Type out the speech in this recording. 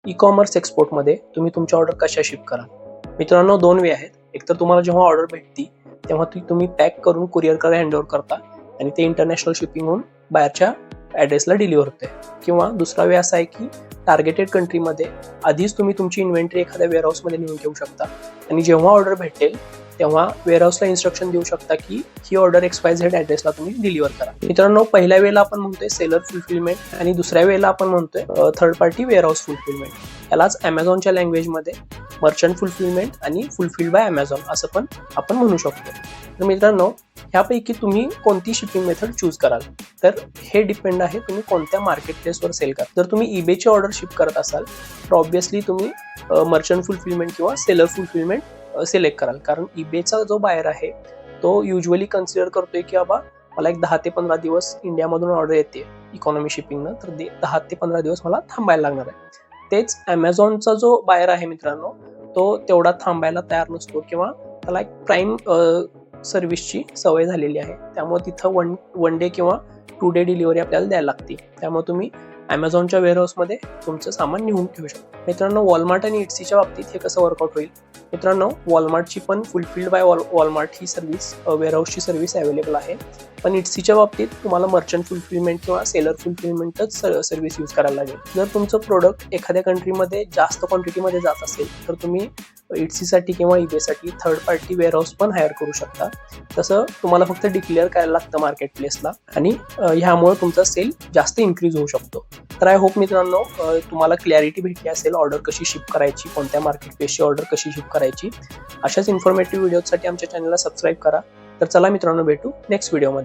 E commerce एक्सपोर्टमध्ये तुम्ही तुमची order कशा शिप कराल. मित्रांनो, दोन वे आहेत. एक तर तुम्हाला जेव्हा ऑर्डर भेटती तेव्हा ती तुम्ही पॅक करून कुरिअर कडे हँडओव्हर करता आणि ते इंटरनॅशनल शिपिंग होऊन बाहेरच्या ॲड्रेसला डिलिव्हर होते. किंवा दुसरा वे असा आहे की टार्गेटेड कंट्रीमध्ये आधीच तुम्ही तुमची इन्व्हेंटरी एखाद्या वेअरहाऊसमध्ये नेऊन ठेवू शकता आणि जेव्हा ऑर्डर भेटेल तेव्हा वेअरहाऊसला इन्स्ट्रक्शन देऊ शकता की ही ऑर्डर XYZ ॲड्रेसला तुम्ही डिलिव्हर करा. मित्रांनो, पहिल्या वेळेला आपण म्हणतोय सेलर फुलफिलमेंट आणि दुसऱ्या वेळेला आपण म्हणतोय थर्ड पार्टी वेअरहाऊस फुलफिलमेंट. यालाच ॲमेझॉनच्या लँग्वेजमध्ये मर्चंट फुलफिलमेंट आणि फुलफिल्ड बाय ॲमेझॉन असं पण आपण म्हणू शकतो. तर मित्रांनो, ह्यापैकी तुम्ही कोणती शिपिंग मेथड चूज कराल तर हे डिपेंड आहे तुम्ही कोणत्या मार्केट प्लेसवर सेल करा. जर तुम्ही ईबेची ऑर्डर शिप करत असाल तर ऑब्व्हियसली तुम्ही मर्चंट फुलफिलमेंट किंवा सेलर फुलफिलमेंट सिलेक्ट कराल. कारण ईबेचा जो बायर आहे तो युजली कन्सिडर करतोय की बाबा मला एक 10 ते 15 दिवस इंडियामधून ऑर्डर येते इकॉनॉमी शिपिंगनं, तर 10 ते 15 दिवस मला थांबायला लागणार आहे. तेच ॲमेझॉनचा जो बायर आहे मित्रांनो, तो तेवढा थांबायला तयार नसतो किंवा त्याला एक प्राईम सर्व्हिसची सवय झालेली आहे. त्यामुळे तिथं वन डे किंवा 2 डे डिलिव्हरी आपल्याला द्यायला लागते. त्यामुळे तुम्ही ॲमेझॉनच्या वेअरहाऊसमध्ये तुमचं सामान नेऊन ठेवू शकता. मित्रांनो, वॉलमार्ट आणि इट्सीच्या बाबतीत हे कसं वर्कआउट होईल. मित्रांनो, वॉलमार्टची पण फुलफिल्ड बाय वॉलमार्ट ही सर्व्हिस वेअरहाऊसची सर्व्हिस अवेलेबल आहे. पण इट्सीच्या बाबतीत तुम्हाला मर्चंट फुलफिलमेंट किंवा सेलर फुलफिलमेंटच सर्व्हिस यूज करायला लागेल. जर तुमचं प्रोडक्ट एखाद्या कंट्रीमध्ये जास्त क्वांटिटीमध्ये जात असेल तर तुम्ही इट्सीसाठी किंवा ईबेसाठी थर्ड पार्टी वेअरहाऊस पण हायर करू शकता. तसं तुम्हाला फक्त डिक्लेअर करायला लागतं मार्केट प्लेसला आणि ह्यामुळे तुमचा सेल जास्त इन्क्रीज होऊ शकतो. तर आय होप मित्रांनो तुम्हाला क्लॅरिटी भेटली असेल ऑर्डर कशी शिप करायची, कोणत्या मार्केट प्लेसची ऑर्डर कशी शिप करायची. अशाच इन्फॉर्मेटिव्ह व्हिडिओसाठी आमच्या चॅनलला सबस्क्राईब करा. तर चला मित्रांनो, भेटू नेक्स्ट व्हिडिओमध्ये.